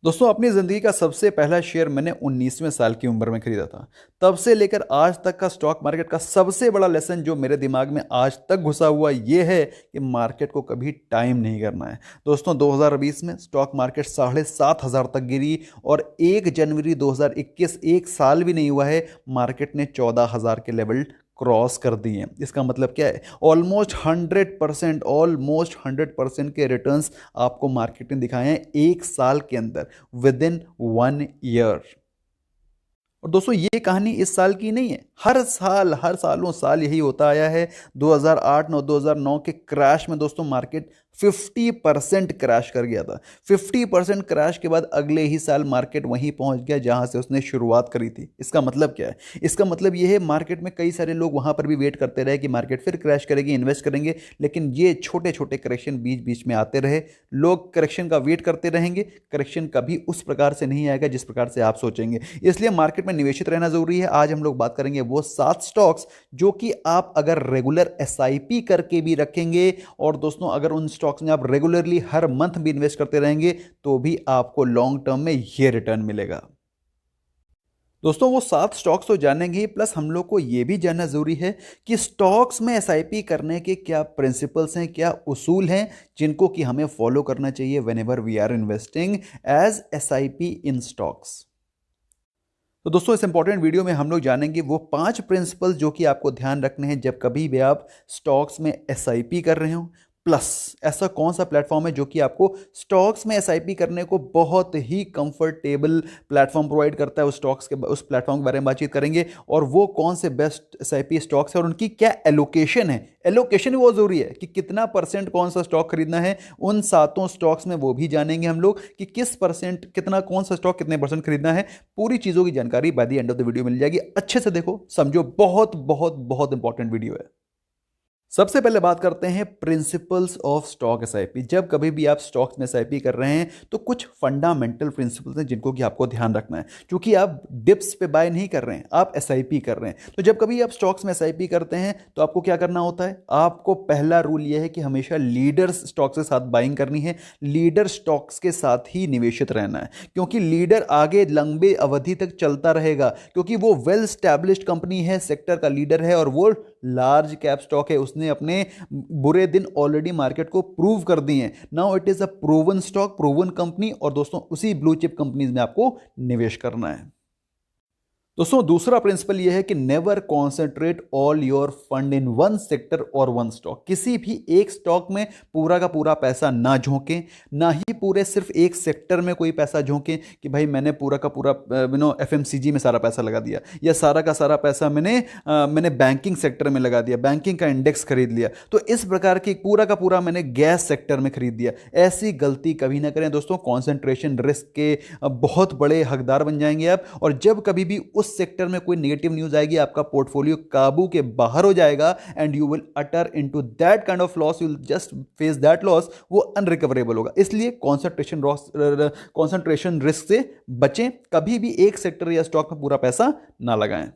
दोस्तों अपनी ज़िंदगी का सबसे पहला शेयर मैंने 19वें साल की उम्र में खरीदा था। तब से लेकर आज तक का स्टॉक मार्केट का सबसे बड़ा लेसन जो मेरे दिमाग में आज तक घुसा हुआ ये है कि मार्केट को कभी टाइम नहीं करना है। दोस्तों 2020 में स्टॉक मार्केट 7,500 तक गिरी और 1 जनवरी 2021 एक साल भी नहीं हुआ है, मार्केट ने 14,000 के लेवल क्रॉस कर दिए। इसका मतलब क्या है? ऑलमोस्ट 100% के रिटर्न्स आपको मार्केट ने दिखाए हैं एक साल के अंदर, विद इन 1 ईयर। और दोस्तों ये कहानी इस साल की नहीं है, हर सालों साल यही होता आया है। 2008 9 2009 के क्रैश में दोस्तों मार्केट 50% क्रैश कर गया था। 50% क्रैश के बाद अगले ही साल मार्केट वहीं पहुंच गया जहां से उसने शुरुआत करी थी। इसका मतलब क्या है? इसका मतलब ये है मार्केट में कई सारे लोग वहां पर भी वेट करते रहे कि मार्केट फिर क्रैश करेगी, इन्वेस्ट करेंगे, लेकिन ये छोटे छोटे करेक्शन बीच बीच में आते रहे। लोग करेक्शन का वेट करते रहेंगे, करेक्शन कभी उस प्रकार से नहीं आएगा जिस प्रकार से आप सोचेंगे। इसलिए मार्केट में निवेशित रहना जरूरी है। आज हम लोग बात करेंगे वो 7 स्टॉक्स जो कि आप अगर रेगुलर एसआईपी करके भी रखेंगे, और दोस्तों अगर उन स्टॉक्स में आप रेगुलरली हर मंथ भी इन्वेस्ट करते रहेंगे तो भी आपको लॉन्ग टर्म में ये रिटर्न मिलेगा। दोस्तों वो 7 स्टॉक्स तो जानेंगे ही, प्लस हम लोग को ये भी जानना जरूरी है कि स्टॉक्स में एसआईपी करने के क्या प्रिंसिपल्स हैं, क्या उसूल हैं जिनको कि हमें फॉलो करना चाहिए whenever we are investing as SIP in stocks. तो दोस्तों इस इंपॉर्टेंट वीडियो में हम लोग जानेंगे वो 5 प्रिंसिपल्स जो कि आपको ध्यान रखने हैं जब कभी भी आप स्टॉक्स में एसआईपी कर रहे हो। प्लस ऐसा कौन सा प्लेटफॉर्म है जो कि आपको स्टॉक्स में एसआईपी करने को बहुत ही कंफर्टेबल प्लेटफॉर्म प्रोवाइड करता है। उस प्लेटफॉर्म के बारे में बातचीत करेंगे, और वो कौन से बेस्ट एसआईपी स्टॉक्स है और उनकी क्या एलोकेशन है। एलोकेशन भी बहुत जरूरी है कि कितना परसेंट कौन सा स्टॉक खरीदना है उन 7 स्टॉक्स में, वो भी जानेंगे हम लोग कि किस परसेंट कितना कौन सा स्टॉक कितने परसेंट खरीदना है। पूरी चीजों की जानकारी by the end of the video मिल जाएगी। अच्छे से देखो, समझो, बहुत बहुत बहुत इंपॉर्टेंट वीडियो है। सबसे पहले बात करते हैं प्रिंसिपल्स ऑफ स्टॉक एसआईपी। जब कभी भी आप स्टॉक्स में एसआईपी कर रहे हैं तो कुछ फंडामेंटल प्रिंसिपल्स हैं जिनको कि आपको ध्यान रखना है, क्योंकि आप डिप्स पे बाय नहीं कर रहे हैं, आप एसआईपी कर रहे हैं। तो जब कभी आप स्टॉक्स में एसआईपी करते हैं तो आपको क्या करना होता है? आपको पहला रूल यह है कि हमेशा लीडर्स स्टॉक्स के साथ बाइंग करनी है, लीडर स्टॉक्स के साथ ही निवेशित रहना है, क्योंकि लीडर आगे लंबे अवधि तक चलता रहेगा, क्योंकि वो वेल स्टैब्लिश्ड कंपनी है, सेक्टर का लीडर है और वो लार्ज कैप स्टॉक है। उसने अपने बुरे दिन ऑलरेडी मार्केट को प्रूव कर दिए हैं। Now it is a proven stock, proven company, और दोस्तों उसी ब्लू चिप कंपनीज में आपको निवेश करना है। दोस्तों दूसरा प्रिंसिपल यह है कि never concentrate all your fund in one sector और वन स्टॉक। किसी भी एक स्टॉक में पूरा का पूरा पैसा ना झोंकें, ना ही पूरे सिर्फ एक सेक्टर में कोई पैसा झोंकें कि भाई मैंने पूरा का पूरा एफएमसीजी में सारा पैसा लगा दिया, या सारा का सारा पैसा मैंने बैंकिंग सेक्टर में लगा दिया, बैंकिंग का इंडेक्स खरीद लिया, तो इस प्रकार की पूरा का पूरा मैंने गैस सेक्टर में खरीद दिया। ऐसी गलती कभी ना करें दोस्तों। कॉन्सेंट्रेशन रिस्क के बहुत बड़े हकदार बन जाएंगे आप, और जब कभी भी उस सेक्टर में कोई नेगेटिव न्यूज आएगी आपका पोर्टफोलियो काबू के बाहर हो जाएगा, and you will utter into that kind of loss, you will just face that loss, वो अनरिकवरेबल होगा। इसलिए कॉन्सेंट्रेशन रिस्क से बचें, कभी भी एक सेक्टर या स्टॉक में पूरा पैसा ना लगाएं।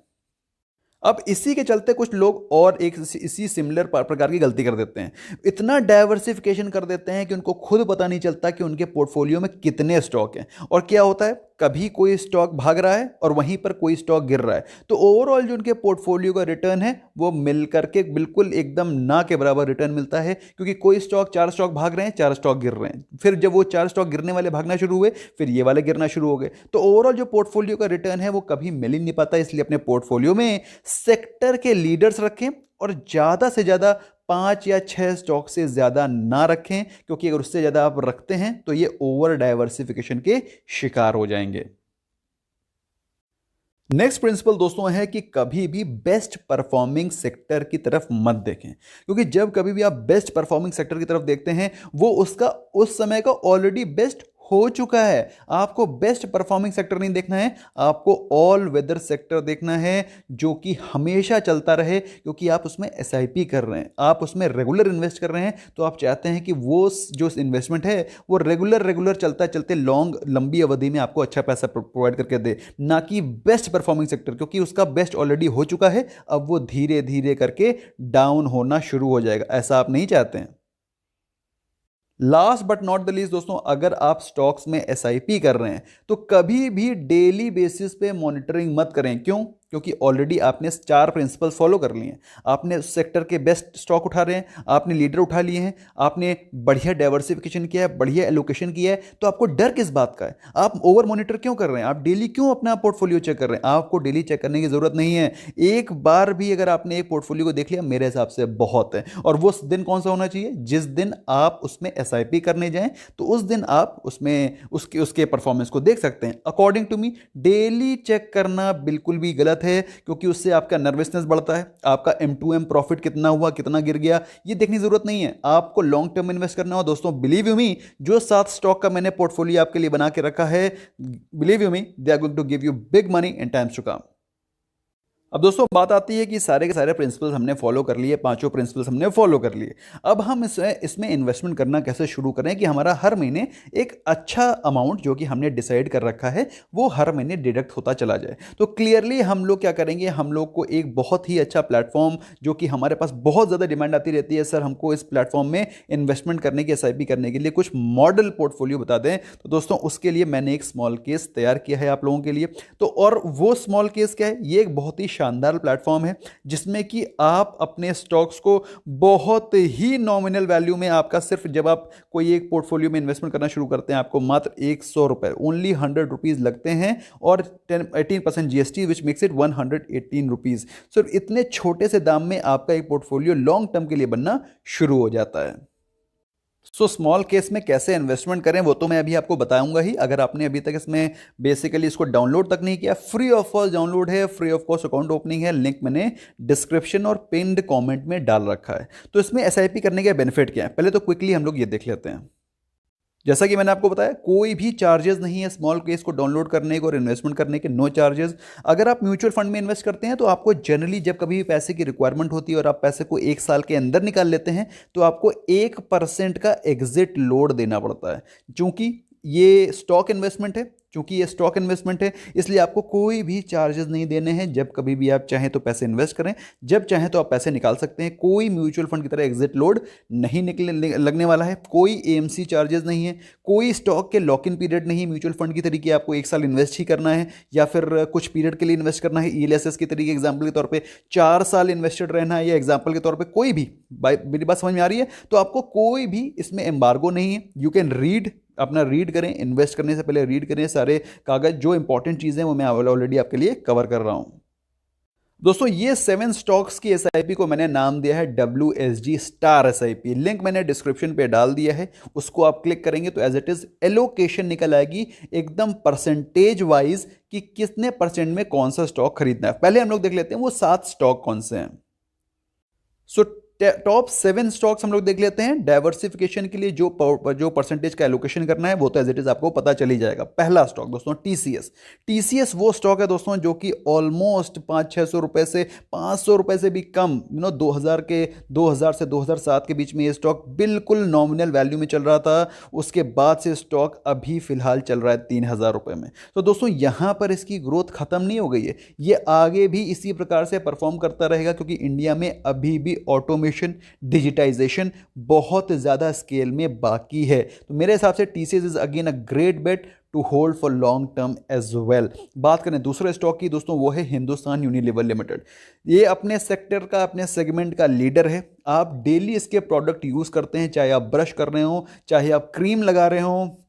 अब इसी के चलते कुछ लोग और एक इसी सिमिलर प्रकार की गलती कर देते हैं, इतना डाइवर्सिफिकेशन कर देते हैं कि उनको खुद पता नहीं चलता कि उनके पोर्टफोलियो में कितने स्टॉक हैं। और क्या होता है, कभी कोई स्टॉक भाग रहा है और वहीं पर कोई स्टॉक गिर रहा है, तो ओवरऑल जो उनके पोर्टफोलियो का रिटर्न है वो मिल करके बिल्कुल एकदम ना के बराबर रिटर्न मिलता है, क्योंकि कोई स्टॉक 4 स्टॉक भाग रहे हैं, 4 स्टॉक गिर रहे हैं, फिर जब वो 4 स्टॉक गिरने वाले भागना शुरू हुए फिर ये वाले गिरना शुरू हो गए, तो ओवरऑल जो पोर्टफोलियो का रिटर्न है वो कभी मिल ही नहीं पाता। इसलिए अपने पोर्टफोलियो में सेक्टर के लीडर्स रखें, और ज्यादा से ज्यादा 5 या 6 स्टॉक से ज्यादा ना रखें, क्योंकि अगर उससे ज्यादा आप रखते हैं तो ये ओवर डाइवर्सिफिकेशन के शिकार हो जाएंगे। नेक्स्ट प्रिंसिपल दोस्तों है कि कभी भी बेस्ट परफॉर्मिंग सेक्टर की तरफ मत देखें, क्योंकि जब कभी भी आप बेस्ट परफॉर्मिंग सेक्टर की तरफ देखते हैं वो उसका उस समय का ऑलरेडी बेस्ट हो चुका है। आपको बेस्ट परफॉर्मिंग सेक्टर नहीं देखना है, आपको ऑल वेदर सेक्टर देखना है जो कि हमेशा चलता रहे, क्योंकि आप उसमें एसआईपी कर रहे हैं, आप उसमें रेगुलर इन्वेस्ट कर रहे हैं, तो आप चाहते हैं कि वो जो इन्वेस्टमेंट है वो रेगुलर चलता चलते लंबी अवधि में आपको अच्छा पैसा प्रोवाइड करके दे, ना कि बेस्ट परफॉर्मिंग सेक्टर, क्योंकि उसका बेस्ट ऑलरेडी हो चुका है, अब वो धीरे धीरे करके डाउन होना शुरू हो जाएगा। ऐसा आप नहीं चाहते हैं। Last but not the least दोस्तों, अगर आप स्टॉक्स में एसआईपी कर रहे हैं तो कभी भी डेली बेसिस पे मॉनिटरिंग मत करें। क्यों? क्योंकि ऑलरेडी आपने 4 प्रिंसिपल्स फॉलो कर लिए हैं। आपने उस सेक्टर के बेस्ट स्टॉक उठा रहे हैं, आपने लीडर उठा लिए हैं, आपने बढ़िया डाइवर्सिफिकेशन किया है, बढ़िया एलोकेशन किया है, तो आपको डर किस बात का है? आप ओवर मॉनिटर क्यों कर रहे हैं? आप डेली क्यों अपना पोर्टफोलियो चेक कर रहे हैं? आपको डेली चेक करने की जरूरत नहीं है। एक बार भी अगर आपने एक पोर्टफोलियो को देख लिया, मेरे हिसाब से बहुत है। और वो दिन कौन सा होना चाहिए? जिस दिन आप उसमें एसआईपी करने जाएं, तो उस दिन आप उसमें उसके उसके परफॉर्मेंस को देख सकते हैं। According to me, daily check करना बिल्कुल भी गलत है, क्योंकि उससे आपका नर्वसनेस बढ़ता है। आपका M2M प्रॉफिट कितना हुआ, कितना गिर गया, ये देखने की जरूरत नहीं है। आपको लॉन्ग टर्म इन्वेस्ट करना हो दोस्तों, बिलीव यू मी, जो 7 स्टॉक का मैंने पोर्टफोलियो आपके लिए बना के रखा है, believe you me, they are going to give you big money in times to come. अब दोस्तों बात आती है कि सारे के सारे प्रिंसिपल्स हमने फॉलो कर लिए, पांचों प्रिंसिपल्स हमने फॉलो कर लिए। अब हम इसमें इन्वेस्टमेंट करना कैसे शुरू करें कि हमारा हर महीने एक अच्छा अमाउंट जो कि हमने डिसाइड कर रखा है वो हर महीने डिडक्ट होता चला जाए। तो क्लियरली हम लोग क्या करेंगे, हम लोग को एक बहुत ही अच्छा प्लेटफॉर्म, जो कि हमारे पास बहुत ज़्यादा डिमांड आती रहती है, सर हमको इस प्लेटफॉर्म में इन्वेस्टमेंट करने की, एसआईपी करने के लिए कुछ मॉडल पोर्टफोलियो बता दें। तो दोस्तों उसके लिए मैंने एक स्मॉल केस तैयार किया है आप लोगों के लिए। तो और वो स्मॉल केस क्या है? ये एक बहुत ही शानदार प्लेटफॉर्म है जिसमें कि आप अपने स्टॉक्स को बहुत ही नॉमिनल वैल्यू में, आपका सिर्फ जब आप कोई एक पोर्टफोलियो में इन्वेस्टमेंट करना शुरू करते हैं, आपको मात्र 100 रुपए, ओनली 100 रुपीज लगते हैं, और 18% GST, which makes it 118 rupees. सिर्फ इतने छोटे से दाम में आपका एक पोर्टफोलियो लॉन्ग टर्म के लिए बनना शुरू हो जाता है। स्मॉल केस में कैसे इन्वेस्टमेंट करें वो तो मैं अभी आपको बताऊंगा ही। अगर आपने अभी तक इसमें बेसिकली इसको डाउनलोड तक नहीं किया, फ्री ऑफ कॉस्ट डाउनलोड है, free of cost account opening है, लिंक मैंने डिस्क्रिप्शन और पिन्ड कमेंट में डाल रखा है। तो इसमें एसआईपी करने के बेनिफिट क्या है, पहले तो क्विकली हम लोग ये देख लेते हैं। जैसा कि मैंने आपको बताया, कोई भी चार्जेस नहीं है स्मॉल केस को डाउनलोड करने के और इन्वेस्टमेंट करने के, नो चार्जेस। अगर आप म्यूचुअल फंड में इन्वेस्ट करते हैं तो आपको जनरली जब कभी भी पैसे की रिक्वायरमेंट होती है और आप पैसे को 1 साल के अंदर निकाल लेते हैं तो आपको 1% का एग्जिट लोड देना पड़ता है। चूंकि ये स्टॉक इन्वेस्टमेंट है, चूंकि ये स्टॉक इन्वेस्टमेंट है, इसलिए आपको कोई भी चार्जेस नहीं देने हैं। जब कभी भी आप चाहें तो पैसे इन्वेस्ट करें, जब चाहें तो आप पैसे निकाल सकते हैं। कोई म्यूचुअल फंड की तरह एग्जिट लोड नहीं लगने वाला है, कोई एएमसी चार्जेस नहीं है, कोई स्टॉक के लॉक इन पीरियड नहीं म्यूचुअल फंड की तरीके आपको 1 साल इन्वेस्ट ही करना है या फिर कुछ पीरियड के लिए इन्वेस्ट करना है। ईएलएसएस की तरीके एग्जाम्पल के तौर पर 4 साल इन्वेस्टेड रहना है, या एग्जाम्पल के तौर पर कोई भी, मेरी बात समझ में आ रही है? तो आपको कोई भी इसमें एम्बार्गो नहीं है। यू कैन रीड, अपना रीड करें, इन्वेस्ट करने से पहले रीड करें सारे कागज, जो इंपॉर्टेंट चीजें वो मैं ऑलरेडी आपके लिए कवर कर रहा हूं। दोस्तों ये 7 स्टॉक्स की एसआईपी को मैंने नाम दिया है WSG स्टार एसआईपी। लिंक मैंने डिस्क्रिप्शन पे डाल दिया है, उसको आप क्लिक करेंगे तो एज इट इज एलोकेशन निकल आएगी एकदम परसेंटेज वाइज कि कितने परसेंट में कौन सा स्टॉक खरीदना है। पहले हम लोग देख लेते हैं वो 7 स्टॉक कौन से हैं। टॉप 7 स्टॉक्स हम लोग देख लेते हैं। डाइवर्सिफिकेशन के लिए जो परसेंटेज का एलोकेशन करना है वो तो एज इट इज आपको पता चल ही जाएगा। पहला स्टॉक दोस्तों टीसीएस। टीसीएस वो स्टॉक है दोस्तों जो कि ऑलमोस्ट 500-600 रुपए से 500 रुपए से भी कम, 2000 से 2007 के बीच में ये स्टॉक बिल्कुल नॉमिनल वैल्यू में चल रहा था। उसके बाद से स्टॉक अभी फिलहाल चल रहा है 3000 रुपए में। तो दोस्तों यहां पर इसकी ग्रोथ खत्म नहीं हो गई है, ये आगे भी इसी प्रकार से परफॉर्म करता रहेगा, क्योंकि इंडिया में अभी भी ऑटोमेशन, डिजिटाइजेशन बहुत ज्यादा स्केल में बाकी है। तो मेरे हिसाब से TCS is again a great bet to hold for long term as well. बात करें दूसरे स्टॉक की दोस्तों, वो है हिंदुस्तान यूनिलीवर लिमिटेड। ये अपने सेक्टर का, अपने सेगमेंट का लीडर है। आप डेली इसके प्रोडक्ट यूज करते हैं, चाहे आप ब्रश कर रहे हो, चाहे आप क्रीम लगा रहे हो,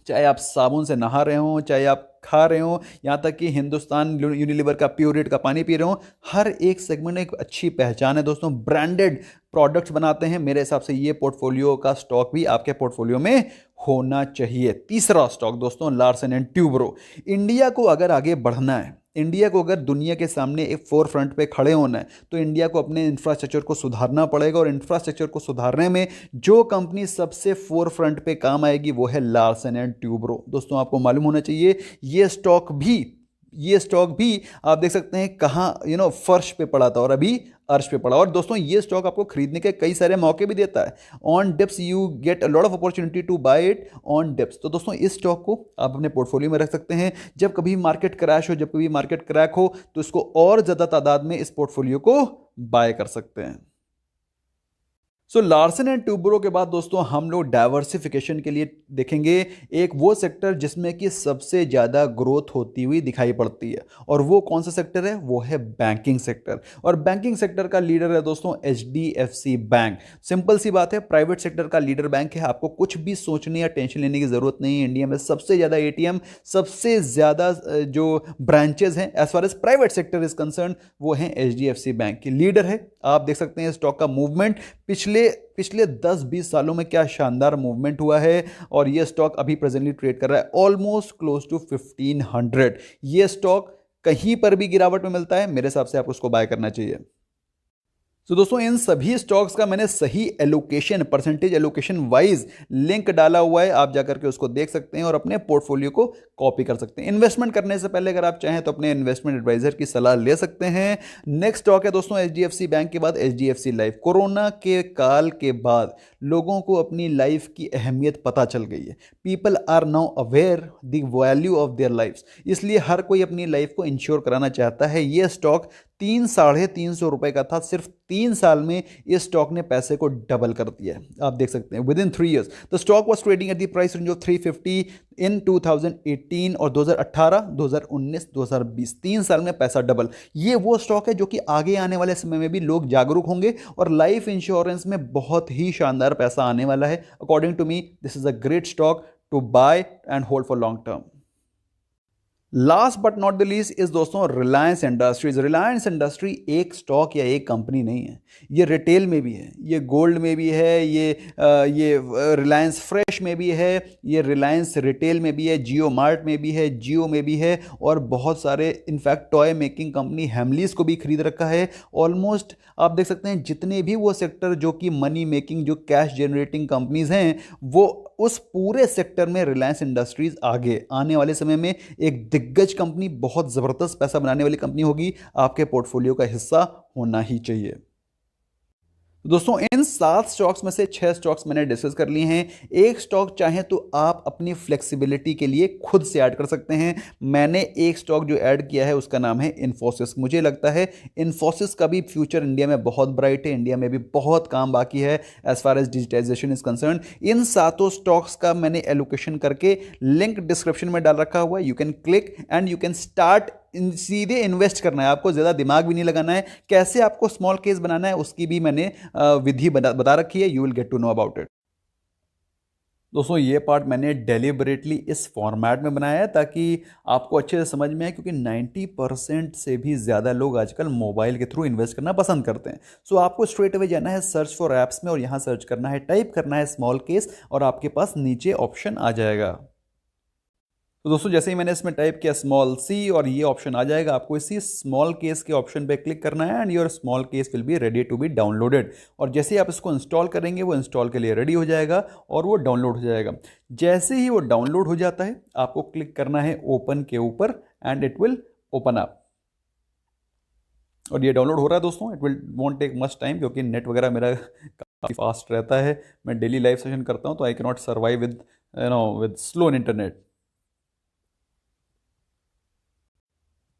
चाहे आप साबुन से नहा रहे हो, चाहे आप खा रहे हो, यहाँ तक कि हिंदुस्तान यूनिलीवर का प्योरेट का पानी पी रहे हो, हर एक सेगमेंट एक अच्छी पहचान है दोस्तों। ब्रांडेड प्रोडक्ट्स बनाते हैं। मेरे हिसाब से ये पोर्टफोलियो का स्टॉक भी आपके पोर्टफोलियो में होना चाहिए। तीसरा स्टॉक दोस्तों लार्सन एंड ट्यूब्रो। इंडिया को अगर आगे बढ़ना है, इंडिया को अगर दुनिया के सामने एक फोर फ्रंट पे खड़े होना है, तो इंडिया को अपने इंफ्रास्ट्रक्चर को सुधारना पड़ेगा। और इंफ्रास्ट्रक्चर को सुधारने में जो कंपनी सबसे फोर फ्रंट पे काम आएगी वो है लार्सन एंड ट्यूब्रो। दोस्तों आपको मालूम होना चाहिए ये स्टॉक भी आप देख सकते हैं कहाँ फर्श पे पड़ा था और अभी अर्श पे पड़ा। और दोस्तों ये स्टॉक आपको खरीदने के कई सारे मौके भी देता है। On dips you get a lot of opportunity to buy it on dips. तो दोस्तों इस स्टॉक को आप अपने पोर्टफोलियो में रख सकते हैं। जब कभी मार्केट क्रैश हो, जब कभी मार्केट क्रैक हो, तो इसको और ज्यादा तादाद में इस पोर्टफोलियो को बाय कर सकते हैं। सो लार्सन एंड टूब्रो के बाद दोस्तों हम लोग डाइवर्सिफिकेशन के लिए देखेंगे एक वो सेक्टर जिसमें कि सबसे ज़्यादा ग्रोथ होती हुई दिखाई पड़ती है, और वो कौन सा सेक्टर है? वो है बैंकिंग सेक्टर। और बैंकिंग सेक्टर का लीडर है दोस्तों HDFC बैंक। सिंपल सी बात है, प्राइवेट सेक्टर का लीडर बैंक है, आपको कुछ भी सोचने या टेंशन लेने की जरूरत नहीं है। इंडिया में सबसे ज़्यादा ATM, सबसे ज़्यादा जो ब्रांचेज हैं as far as private sector is concern, वो हैं HDFC बैंक की। लीडर है, आप देख सकते हैं स्टॉक का मूवमेंट पिछले पिछले 10-20 सालों में क्या शानदार मूवमेंट हुआ है। और ये स्टॉक अभी प्रेजेंटली ट्रेड कर रहा है ऑलमोस्ट क्लोज टू 1500। ये स्टॉक कहीं पर भी गिरावट में मिलता है, मेरे हिसाब से आपको उसको बाय करना चाहिए। तो दोस्तों इन सभी स्टॉक्स का मैंने सही allocation, percentage allocation wise link डाला हुआ है, आप जाकर के उसको देख सकते हैं और अपने पोर्टफोलियो को कॉपी कर सकते हैं। इन्वेस्टमेंट करने से पहले अगर आप चाहें तो अपने इन्वेस्टमेंट एडवाइजर की सलाह ले सकते हैं। नेक्स्ट स्टॉक है दोस्तों HDFC बैंक के बाद HDFC लाइफ। कोरोना के काल के बाद लोगों को अपनी लाइफ की अहमियत पता चल गई है। People are now aware the value of their life, इसलिए हर कोई अपनी लाइफ को इंश्योर कराना चाहता है। यह स्टॉक 300-350 रुपए का था, सिर्फ 3 साल में इस स्टॉक ने पैसे को डबल कर दिया है। आप देख सकते हैं with in 3 years the stock was trading at the price range of 350 इन 2018 और 2018, 2019, 2020, 3 साल में पैसा डबल। ये वो स्टॉक है जो कि आगे आने वाले समय में भी लोग जागरूक होंगे और लाइफ इंश्योरेंस में बहुत ही शानदार पैसा आने वाला है। According to me this is a great stock to buy and hold for long term. Last but not the least is दोस्तों रिलायंस इंडस्ट्रीज। रिलायंस इंडस्ट्री एक स्टॉक या एक कंपनी नहीं है, ये रिटेल में भी है, ये गोल्ड में भी है, ये रिलायंस फ्रेश में भी है, ये रिलायंस रिटेल में भी है, जियो मार्ट में भी है, जियो में भी है, और बहुत सारे इनफैक्ट टॉय मेकिंग कंपनी हेमलीज को भी खरीद रखा है। ऑलमोस्ट आप देख सकते हैं जितने भी वो सेक्टर जो कि मनी मेकिंग, जो कैश जनरेटिंग कंपनीज हैं, वो उस पूरे सेक्टर में रिलायंस इंडस्ट्रीज आगे आने वाले समय में एक दिग्गज कंपनी, बहुत जबरदस्त पैसा बनाने वाली कंपनी होगी। आपके पोर्टफोलियो का हिस्सा होना ही चाहिए। दोस्तों इन 7 स्टॉक्स में से 6 स्टॉक्स मैंने डिस्कस कर लिए हैं। एक स्टॉक चाहे तो आप अपनी फ्लेक्सिबिलिटी के लिए खुद से ऐड कर सकते हैं। मैंने एक स्टॉक जो ऐड किया है उसका नाम है इन्फोसिस। मुझे लगता है इन्फोसिस का भी फ्यूचर इंडिया में बहुत ब्राइट है, इंडिया में भी बहुत काम बाकी है as far as digitization is concern. In 7 stocks का मैंने एलोकेशन करके लिंक डिस्क्रिप्शन में डाल रखा हुआ है। You can click and you can start सीधे इन्वेस्ट करना है, आपको ज़्यादा दिमाग भी नहीं लगाना है। कैसे आपको स्मॉल केस बनाना है उसकी भी मैंने विधि बता रखी है, you will get to know about it. दोस्तों ये पार्ट मैंने डेलिबरेटली इस फॉर्मेट में बनाया है ताकि आपको अच्छे से समझ में आए, क्योंकि 90% से भी ज़्यादा लोग आजकल मोबाइल के थ्रू इन्वेस्ट करना पसंद करते हैं। सो आपको स्ट्रेट अवे जाना है सर्च फॉर ऐप्स में और यहाँ सर्च करना है, टाइप करना है स्मॉल केस, और आपके पास नीचे ऑप्शन आ जाएगा। तो दोस्तों जैसे ही मैंने इसमें टाइप किया स्मॉल सी और ये ऑप्शन आ जाएगा, आपको इसी स्मॉल केस के ऑप्शन पे क्लिक करना है and your small case will be ready to be downloaded. और जैसे ही आप इसको इंस्टॉल करेंगे वो इंस्टॉल के लिए रेडी हो जाएगा और वो डाउनलोड हो जाएगा। जैसे ही वो डाउनलोड हो जाता है आपको क्लिक करना है ओपन के ऊपर and it will open up. और ये डाउनलोड हो रहा है दोस्तों, it will won't take much time क्योंकि नेट वगैरह मेरा काफ़ी फास्ट रहता है। मैं डेली लाइव सेशन करता हूँ तो I can not survive with slow internet.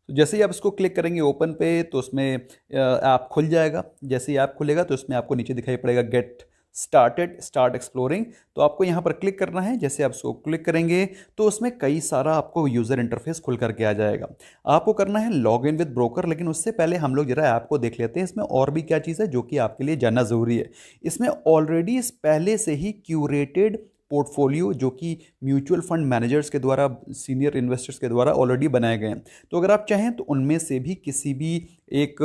तो जैसे ही आप इसको क्लिक करेंगे ओपन पे तो उसमें ऐप खुल जाएगा। जैसे ही ऐप खुलेगा तो इसमें आपको नीचे दिखाई पड़ेगा गेट स्टार्ट एक्सप्लोरिंग। तो आपको यहाँ पर क्लिक करना है। जैसे आप इसको क्लिक करेंगे तो उसमें कई सारा आपको यूज़र इंटरफेस खुल करके आ जाएगा। आपको करना है लॉग इन विद ब्रोकर, लेकिन उससे पहले हम लोग जरा ऐप को देख लेते हैं इसमें और भी क्या चीज़ है जो कि आपके लिए जानना ज़रूरी है। इसमें ऑलरेडी पहले से ही क्यूरेटेड पोर्टफोलियो जो कि म्यूचुअल फंड मैनेजर्स के द्वारा, सीनियर इन्वेस्टर्स के द्वारा ऑलरेडी बनाए गए हैं। तो अगर आप चाहें तो उनमें से भी किसी भी एक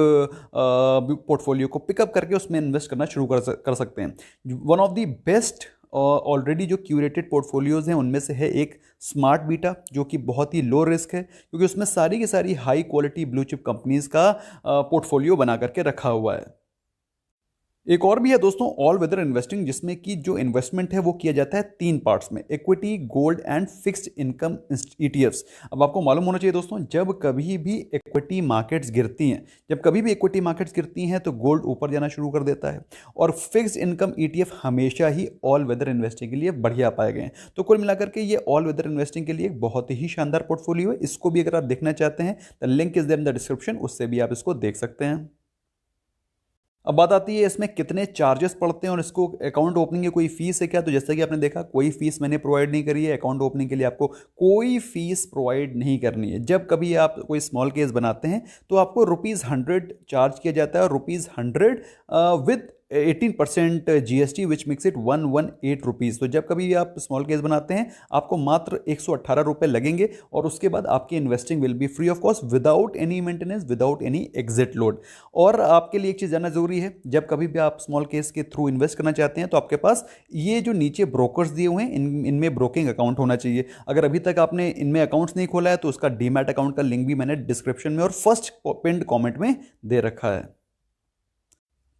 पोर्टफोलियो को पिकअप करके उसमें इन्वेस्ट करना शुरू कर सकते हैं। One of the best already जो क्यूरेटेड पोर्टफोलियोज़ हैं उनमें से है एक स्मार्ट बीटा, जो कि बहुत ही लो रिस्क है क्योंकि उसमें सारी की सारी high quality blue chip companies का पोर्टफोलियो बना करके रखा हुआ है। एक और भी है दोस्तों ऑल वेदर इन्वेस्टिंग, जिसमें कि जो इन्वेस्टमेंट है वो किया जाता है 3 पार्ट्स में, equity, gold and fixed income ETFs। अब आपको मालूम होना चाहिए दोस्तों, जब कभी भी इक्विटी मार्केट्स गिरती हैं, जब कभी भी इक्विटी मार्केट्स गिरती हैं तो गोल्ड ऊपर जाना शुरू कर देता है, और फिक्स्ड इनकम ETF हमेशा ही ऑल वेदर इन्वेस्टिंग के लिए बढ़िया पाए गए हैं। तो कुल मिलाकर के ये ऑल वेदर इन्वेस्टिंग के लिए एक बहुत ही शानदार पोर्टफोलियो है। इसको भी अगर आप देखना चाहते हैं the link is there in the description, उससे भी आप इसको देख सकते हैं। अब बात आती है इसमें कितने चार्जेस पड़ते हैं और इसको अकाउंट ओपनिंग की कोई फीस है क्या? तो जैसा कि आपने देखा, कोई फीस मैंने प्रोवाइड नहीं करी है। अकाउंट ओपनिंग के लिए आपको कोई फीस प्रोवाइड नहीं करनी है। जब कभी आप कोई स्मॉल केस बनाते हैं तो आपको ₹100 चार्ज किया जाता है, और ₹100 with 18% GST which makes it 118 rupees. तो जब कभी आप स्मॉल केस बनाते हैं आपको मात्र 118 रुपये लगेंगे, और उसके बाद आपकी investing will be free of cost, without any maintenance, without any exit load. और आपके लिए एक चीज़ जानना जरूरी है, जब कभी भी आप स्मॉल केस के थ्रू इन्वेस्ट करना चाहते हैं तो आपके पास ये जो नीचे ब्रोकर्स दिए हुए हैं इनमें ब्रोकिंग अकाउंट होना चाहिए। अगर अभी तक आपने इनमें अकाउंट्स नहीं खोला है तो उसका डीमैट अकाउंट का लिंक भी मैंने डिस्क्रिप्शन में और फर्स्ट पिंड कॉमेंट में दे रखा है।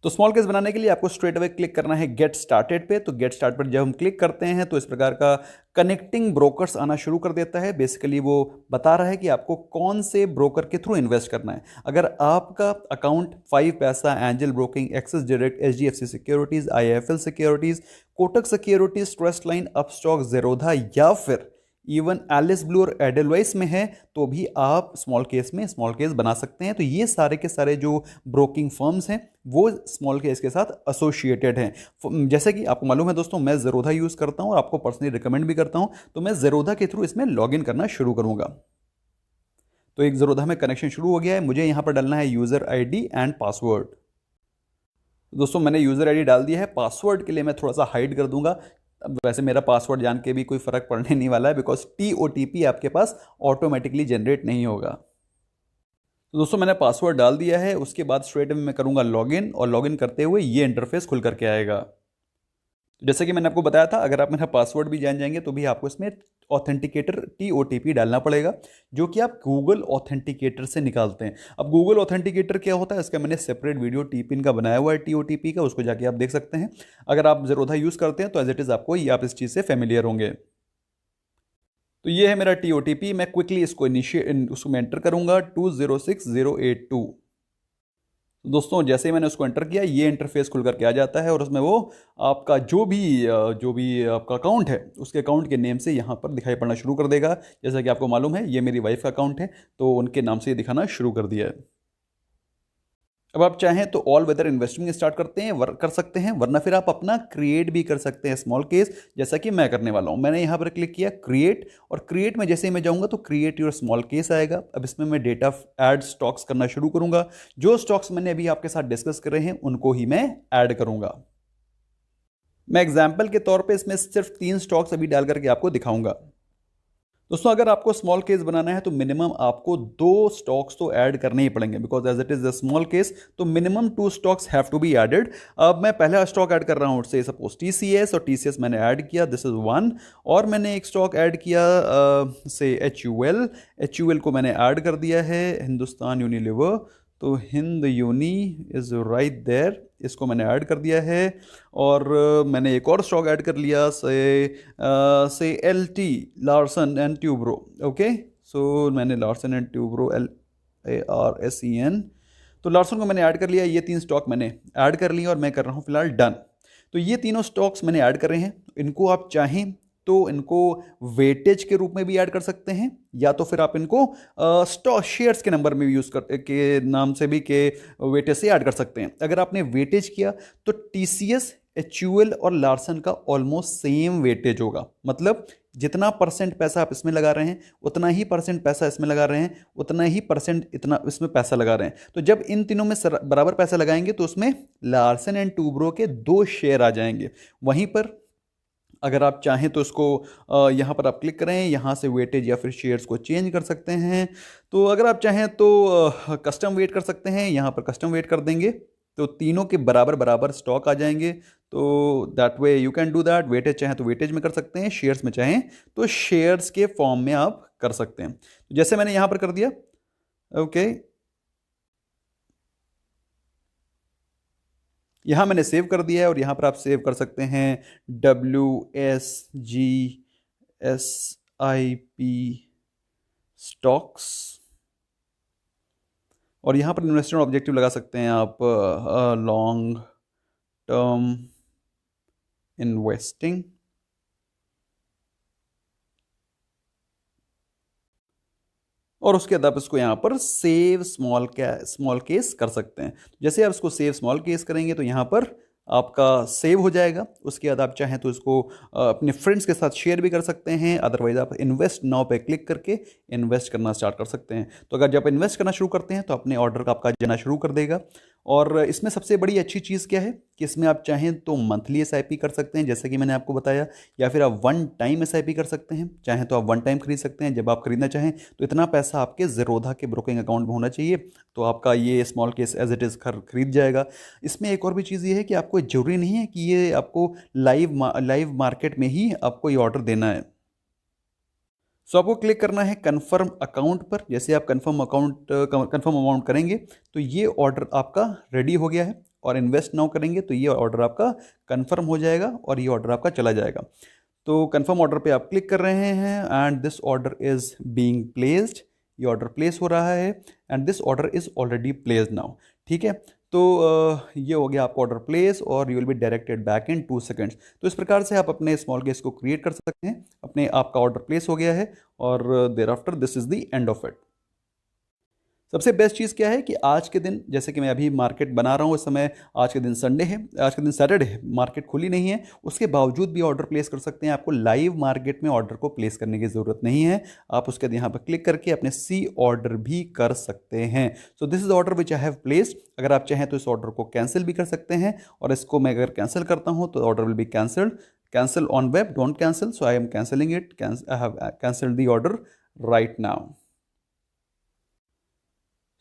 तो स्मॉल केस बनाने के लिए आपको स्ट्रेट अवे क्लिक करना है गेट स्टार्टेड पे। तो गेट स्टार्ट पर जब हम क्लिक करते हैं तो इस प्रकार का कनेक्टिंग ब्रोकर्स आना शुरू कर देता है। बेसिकली वो बता रहा है कि आपको कौन से ब्रोकर के थ्रू इन्वेस्ट करना है। अगर आपका अकाउंट 5 पैसा, angel broking, axis direct, HDFC securities, IIFL securities, Kotak securities, trust line, Upstox, Zerodha या फिर इवन एलिस ब्लू और एडलवाइस में है तो भी आप स्मॉल केस बना सकते हैं। तो ये सारे के सारे जो ब्रोकिंग फर्म्स हैं वो स्मॉल केस के साथ एसोसिएटेड हैं। जैसे कि आपको मालूम है दोस्तों, मैं जेरोधा यूज़ करता हूं और आपको पर्सनली रिकमेंड भी करता हूं, तो मैं जेरोधा के थ्रू इसमें लॉगिन करना शुरू करूंगा। तो एक जेरोधा में कनेक्शन शुरू हो गया है। मुझे यहां पर डालना है यूज़र ID एंड पासवर्ड। दोस्तों मैंने यूज़र ID डाल दिया है। पासवर्ड के लिए मैं थोड़ा सा हाइड कर दूंगा। अब वैसे मेरा पासवर्ड जान के भी कोई फ़र्क पड़ने नहीं वाला है, बिकॉज TOTP आपके पास ऑटोमेटिकली जनरेट नहीं होगा। तो दोस्तों मैंने पासवर्ड डाल दिया है। उसके बाद स्ट्रेट में मैं करूंगा लॉगिन, और लॉगिन करते हुए ये इंटरफेस खुल करके आएगा। जैसे कि मैंने आपको बताया था, अगर आप मेरा पासवर्ड भी जान जाएंगे तो भी आपको इसमें ऑथेंटिकेटर TOTP डालना पड़ेगा, जो कि आप गूगल ऑथेंटिकेटर से निकालते हैं। अब गूगल ऑथेंटिकेटर क्या होता है, इसका मैंने सेपरेट वीडियो टीपिन का बनाया हुआ है, TOTP का, उसको जाके आप देख सकते हैं। अगर आप जेरोधा यूज़ करते हैं तो एज इट इज़ आपको ये आप इस चीज़ से फेमिलियर होंगे। तो ये है मेरा TOTP। मैं क्विकली इसको उसको मैं एंटर करूंगा 206082। दोस्तों जैसे ही मैंने उसको एंटर किया, ये इंटरफेस खुल करके आ जाता है, और उसमें वो आपका जो भी आपका अकाउंट है उसके अकाउंट के नेम से यहाँ पर दिखाई पड़ना शुरू कर देगा। जैसा कि आपको मालूम है ये मेरी वाइफ का अकाउंट है, तो उनके नाम से ये दिखाना शुरू कर दिया है। अब आप चाहें तो ऑल वेदर इन्वेस्टिंग स्टार्ट कर सकते हैं, वरना फिर आप अपना क्रिएट भी कर सकते हैं स्मॉल केस, जैसा कि मैं करने वाला हूं। मैंने यहां पर क्लिक किया क्रिएट, और क्रिएट में जैसे ही मैं जाऊंगा तो क्रिएट योर स्मॉल केस आएगा। अब इसमें मैं डेटा ऐड स्टॉक्स करना शुरू करूंगा। जो स्टॉक्स मैंने अभी आपके साथ डिस्कस कर रहे हैं उनको ही मैं ऐड करूंगा। मैं एग्जाम्पल के तौर पर इसमें सिर्फ 3 स्टॉक्स अभी डाल करके आपको दिखाऊंगा। दोस्तों अगर आपको स्मॉल केस बनाना है तो मिनिमम आपको 2 स्टॉक्स तो ऐड करने ही पड़ेंगे, because as it is a small case, तो minimum 2 stocks have to be added. अब मैं पहला स्टॉक ऐड कर रहा हूँ, से सपोज TCS, और TCS मैंने ऐड किया, दिस इज 1। और मैंने एक स्टॉक ऐड किया से HUL को मैंने ऐड कर दिया है, हिंदुस्तान यूनिलीवर। तो Hind uni is right there, इसको मैंने ऐड कर दिया है। और मैंने एक और स्टॉक ऐड कर लिया, say LT, Larsen and Toubro. Okay, so मैंने लार्सन एंड ट्यूब्रो, LARSEN, तो लार्सन को मैंने ऐड कर लिया। ये 3 स्टॉक मैंने ऐड कर लिए और मैं कर रहा हूँ फिलहाल डन। तो ये तीनों स्टॉक्स मैंने ऐड कर रहे हैं। इनको आप चाहें तो इनको वेटेज के रूप में भी ऐड कर सकते हैं, या तो फिर आप इनको स्टॉक शेयर्स के नंबर में यूज के नाम से भी के वेटेज से ऐड कर सकते हैं। अगर आपने वेटेज किया तो TCS, HUL और लार्सन का ऑलमोस्ट सेम वेटेज होगा। मतलब जितना % पैसा आप इसमें लगा रहे हैं उतना ही % पैसा इसमें लगा रहे हैं, उतना ही % इतना इसमें पैसा लगा रहे हैं। तो जब इन तीनों में बराबर पैसा लगाएंगे तो उसमें लार्सन एंड टूब्रो के 2 शेयर आ जाएंगे। वहीं पर अगर आप चाहें तो इसको यहाँ पर आप क्लिक करें, यहाँ से वेटेज या फिर शेयर्स को चेंज कर सकते हैं। तो अगर आप चाहें तो कस्टम वेट कर सकते हैं, यहाँ पर कस्टम वेट कर देंगे तो तीनों के बराबर बराबर स्टॉक आ जाएंगे। तो that way you can do that. Weightage चाहें तो वेटेज में कर सकते हैं, शेयर्स में चाहें तो शेयर्स के फॉर्म में आप कर सकते हैं। जैसे मैंने यहाँ पर कर दिया, ओके, यहाँ मैंने सेव कर दिया है, और यहाँ पर आप सेव कर सकते हैं WSGSIP स्टॉक्स, और यहाँ पर इन्वेस्टमेंट ऑब्जेक्टिव लगा सकते हैं आप लॉन्ग टर्म इन्वेस्टिंग। और उसके बाद आप इसको यहाँ पर सेव स्मॉल केस कर सकते हैं। जैसे आप इसको सेव स्मॉल केस करेंगे तो यहाँ पर आपका सेव हो जाएगा। उसके बाद आप चाहें तो इसको अपने फ्रेंड्स के साथ शेयर भी कर सकते हैं, अदरवाइज आप इन्वेस्ट नाउ पे क्लिक करके इन्वेस्ट करना स्टार्ट कर सकते हैं। तो अगर जब इन्वेस्ट करना शुरू करते हैं तो अपने ऑर्डर का आपका जाना शुरू कर देगा। और इसमें सबसे बड़ी अच्छी चीज़ क्या है कि इसमें आप चाहें तो मंथली एसआईपी कर सकते हैं, जैसे कि मैंने आपको बताया, या फिर आप वन टाइम एसआईपी कर सकते हैं। चाहें तो आप वन टाइम खरीद सकते हैं, जब आप खरीदना चाहें तो इतना पैसा आपके ज़ीरोधा के ब्रोकिंग अकाउंट में होना चाहिए, तो आपका ये small case as it is खरीद जाएगा। इसमें एक और भी चीज़ ये है कि आपको ज़रूरी नहीं है कि ये आपको लाइव मार्केट में ही आपको ये ऑर्डर देना है। सो आपको क्लिक करना है कन्फर्म अकाउंट पर। जैसे आप कन्फर्म अमाउंट करेंगे तो ये ऑर्डर आपका रेडी हो गया है, और इन्वेस्ट नाउ करेंगे तो ये ऑर्डर आपका कन्फर्म हो जाएगा और ये ऑर्डर आपका चला जाएगा। तो कन्फर्म ऑर्डर पे आप क्लिक कर रहे हैं and this order is being placed. ये ऑर्डर प्लेस हो रहा है and this order is already placed now. ठीक है, तो ये हो गया आपका ऑर्डर प्लेस और you will be directed back in 2 seconds. तो इस प्रकार से आप अपने स्मॉल केस को क्रिएट कर सकते हैं। अपने आपका ऑर्डर प्लेस हो गया है और there after this is the end of it. सबसे बेस्ट चीज़ क्या है कि आज के दिन, जैसे कि मैं अभी मार्केट बना रहा हूँ इस समय, आज के दिन संडे है, आज के दिन सैटरडे है, मार्केट खुली नहीं है, उसके बावजूद भी ऑर्डर प्लेस कर सकते हैं। आपको लाइव मार्केट में ऑर्डर को प्लेस करने की ज़रूरत नहीं है। आप उसके यहाँ पर क्लिक करके अपने सी ऑर्डर भी कर सकते हैं। So this is order which I have placed. अगर आप चाहें तो इस ऑर्डर को कैंसिल भी कर सकते हैं, और इसको मैं अगर कैंसिल करता हूँ तो order will be cancelled. Cancel on web, don't cancel, so I am cancelling it. I have cancelled the order right now.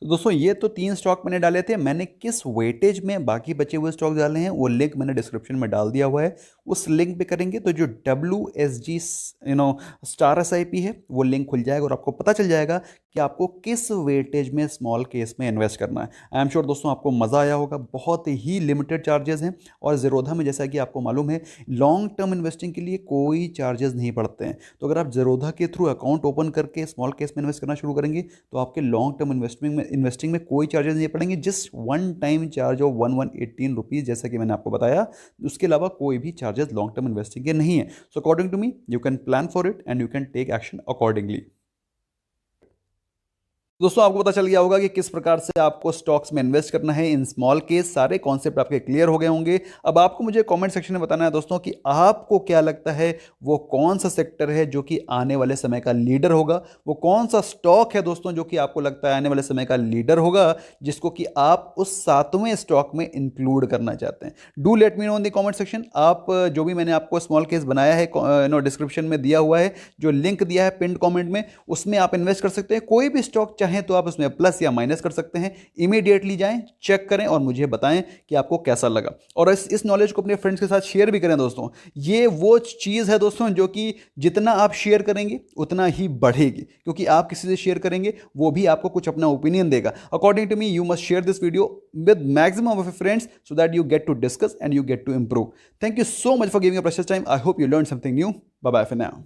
तो दोस्तों ये तो 3 स्टॉक मैंने डाले थे। मैंने किस वेटेज में बाकी बचे हुए स्टॉक डाले हैं वो लिंक मैंने डिस्क्रिप्शन में डाल दिया हुआ है। उस लिंक पे करेंगे तो जो WSG स्टार SIP है वो लिंक खुल जाएगा और आपको पता चल जाएगा कि आपको किस वेटेज में स्मॉल केस में इन्वेस्ट करना है। आई एम श्योर दोस्तों आपको मज़ा आया होगा। बहुत ही लिमिटेड चार्जेस हैं, और ज़ीरोधा में जैसा कि आपको मालूम है लॉन्ग टर्म इन्वेस्टिंग के लिए कोई चार्जेस नहीं पड़ते हैं। तो अगर आप ज़ीरोधा के थ्रू अकाउंट ओपन करके स्मॉल केस में इन्वेस्ट करना शुरू करेंगे तो आपके लॉन्ग टर्म इन्वेस्टिंग में कोई चार्जेस नहीं पड़ेंगे। Just one time charge of 1118 rupees, जैसा कि मैंने आपको बताया। उसके अलावा कोई भी चार्जेस लॉन्ग टर्म इन्वेस्टिंग के नहीं है। So according to me you can plan for it and you can take action accordingly. दोस्तों आपको पता चल गया होगा कि किस प्रकार से आपको स्टॉक्स में इन्वेस्ट करना है इन स्मॉल केस। सारे कॉन्सेप्ट आपके क्लियर हो गए होंगे। अब आपको मुझे कमेंट सेक्शन में बताना है दोस्तों कि आपको क्या लगता है वो कौन सा सेक्टर है जो कि आने वाले समय का लीडर होगा। वो कौन सा स्टॉक है दोस्तों जो कि आपको लगता है आने वाले समय का लीडर होगा, जिसको कि आप उस 7वें स्टॉक में इंक्लूड करना चाहते हैं। Do let me know in the comment section. आप जो भी मैंने आपको स्मॉल केस बनाया है डिस्क्रिप्शन में दिया हुआ है, जो लिंक दिया है पिन कमेंट में, उसमें आप इन्वेस्ट कर सकते हैं। कोई भी स्टॉक चाहें तो आप उसमें प्लस या माइनस कर सकते हैं। इमीडिएटली जाएं, चेक करें और मुझे बताएं कि आपको कैसा लगा। और इस नॉलेज को अपने फ्रेंड्स के साथ शेयर भी करें दोस्तों। ये वो चीज़ है दोस्तों जो कि जितना आप शेयर करेंगे उतना ही बढ़ेगी, क्योंकि आप किसी से शेयर करेंगे वो भी आपको कुछ अपना ओपिनियन देगा। According to me you must share this video with maximum of your friends so that you get to discuss and you get to improve. Thank you so much for giving your precious time. I hope you learn something new. Bye bye for now.